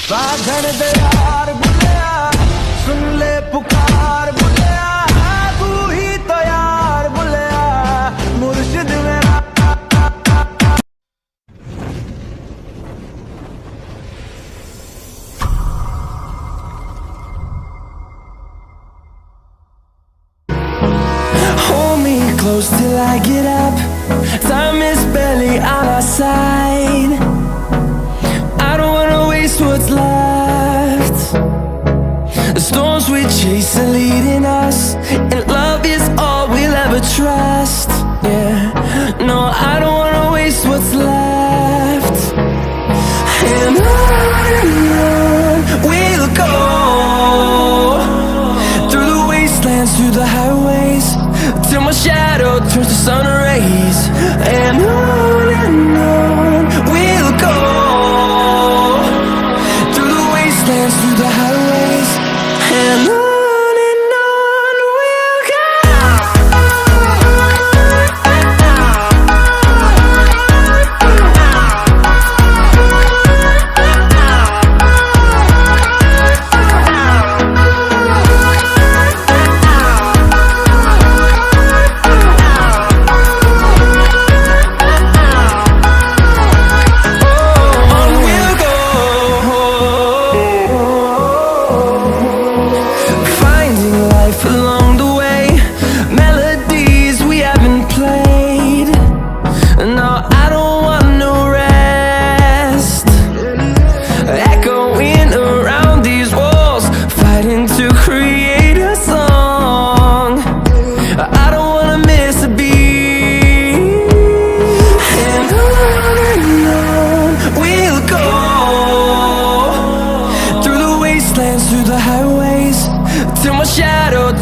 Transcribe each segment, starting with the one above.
साधन दे यार बुलेया, सुन ले पुकार बुलेया, तू ही तो यार बुलेया, मुर्शिद मेरा। Hold me close till I get up. Time is barely on our side. I don't wanna waste what's left. The storms we chase are leading us, and love is all we'll ever trust. Yeah, no, I don't wanna waste what's left. And on we'll go, through the wastelands, through the highways, till my shadow turns to sun rays. And on we'll go, through the wastelands, through the highways, and on we'll go.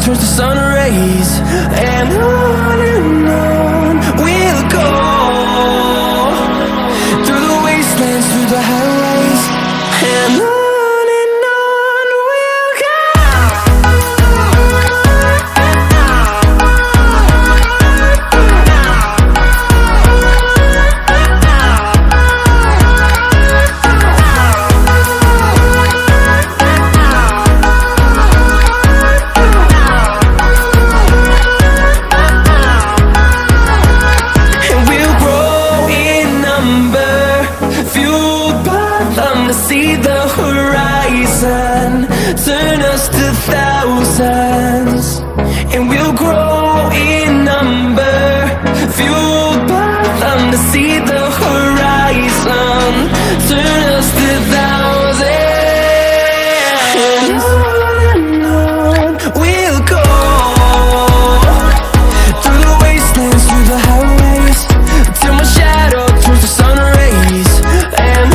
Turns to sun rays, and on we'll go, through the wastelands, through the highways, and on we'll go. See the horizon, turn us to thousands, and we'll grow in number, fueled by them to see the horizon, turn us to thousands. And on we'll go, through the wastelands, through the highways, till my shadow turns to sun rays. And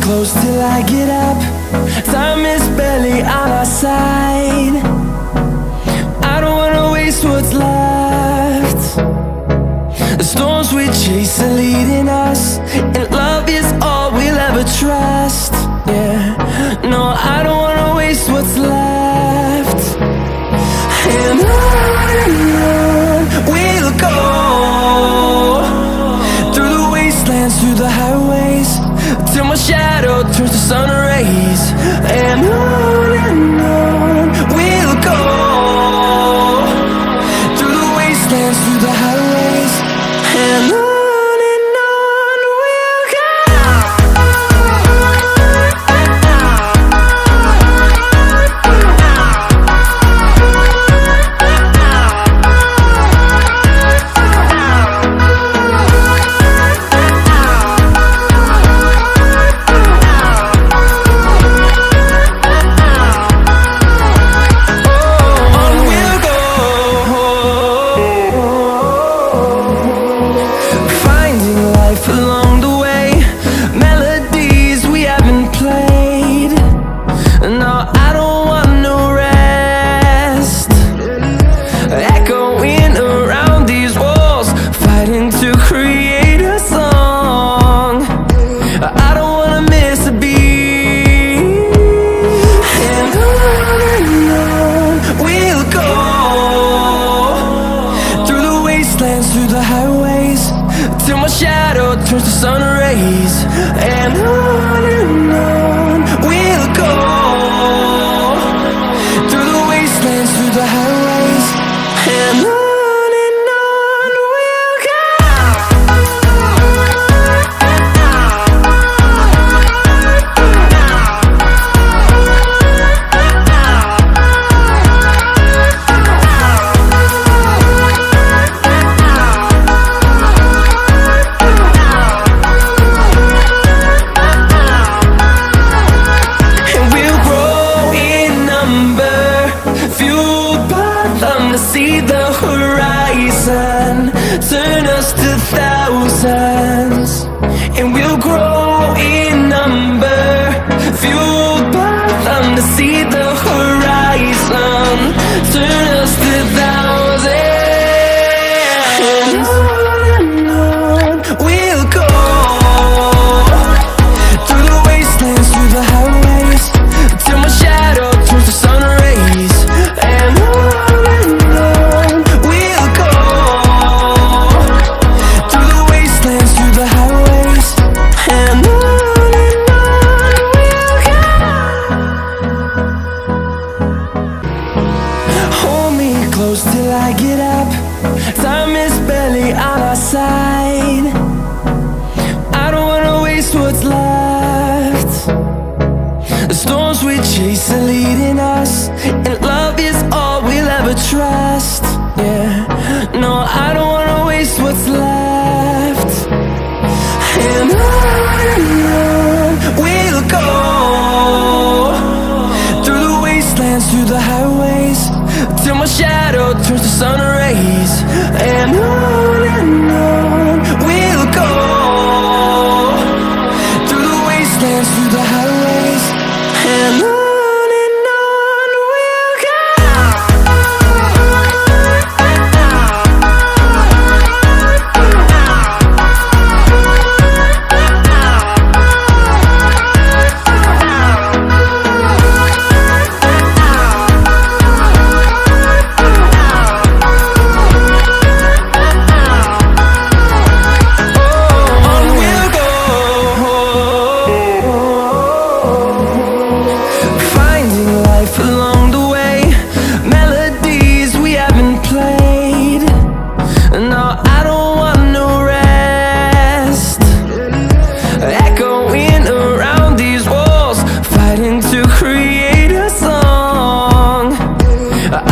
close till I get up. Time is barely on our side. I don't wanna waste what's left. The storms we chase are leading us, and love is all we'll ever trust. Yeah, no, I don't wanna waste what's left. And on we'll go, through the wastelands, through the highways, till my shadow turns to sun rays. And on we'll go, through the wastelands, through the highways, and on we'll go. sun rays. And on we'll go, through the wastelands, through the highways. And on we'll go. See the horizon, turn us to thousands, and we'll grow in number, fueled by them. To see the horizon, turn us to thousands, and on we'll go, through the wastelands, through the highways, till my shadow turns to sun rays. And close till I get up. Time is barely on our side. I don't wanna waste what's left. The storms we chase are leading us, and love is all we'll ever trust. Yeah, no, I don't wanna waste what's left. And on we'll go, through the wastelands, through the highways, till my shadow turns to sun rays. And on we'll go, through the wastelands, through the highways. And on we'll go. Along the way, melodies we haven't played. No, I don't want no rest. Echoing around these walls, fighting to create a song.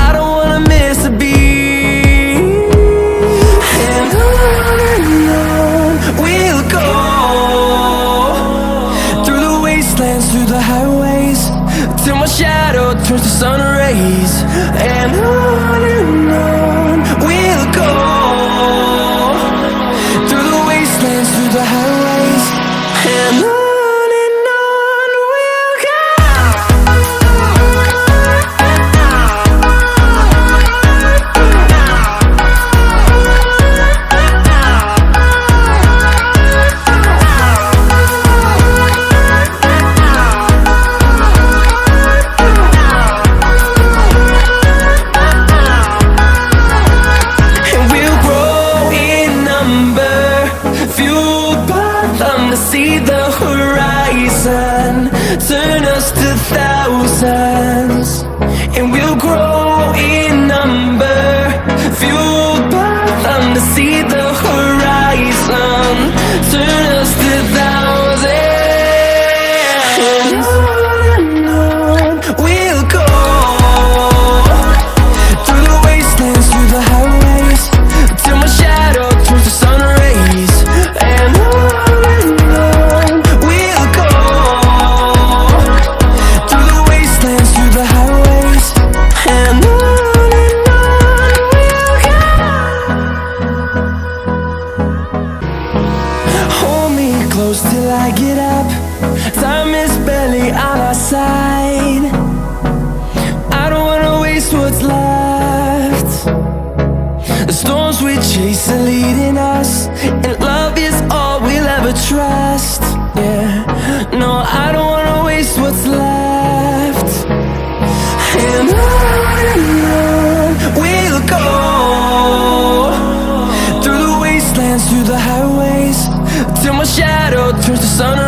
I don't wanna miss a beat. And on we'll go, through the wastelands, through the highways, till my shadow turns to sun rays. And on we'll go, through the wastelands, through the highways. And on we'll go. See the horizon, turn us to thousands, and we'll grow in number, fueled by them. To see the horizon, turn us to thousands, and on we'll go, through the wastelands, through the highways, till my shadow turns to sun rays. And close till I get up. Time is barely on our side. I don't wanna waste what's left. The storms we chase are leading us, and love is all we'll ever trust. Yeah, no, I don't wanna waste what's left. And on we'll go, through the wastelands, through the highways, till my shadow sun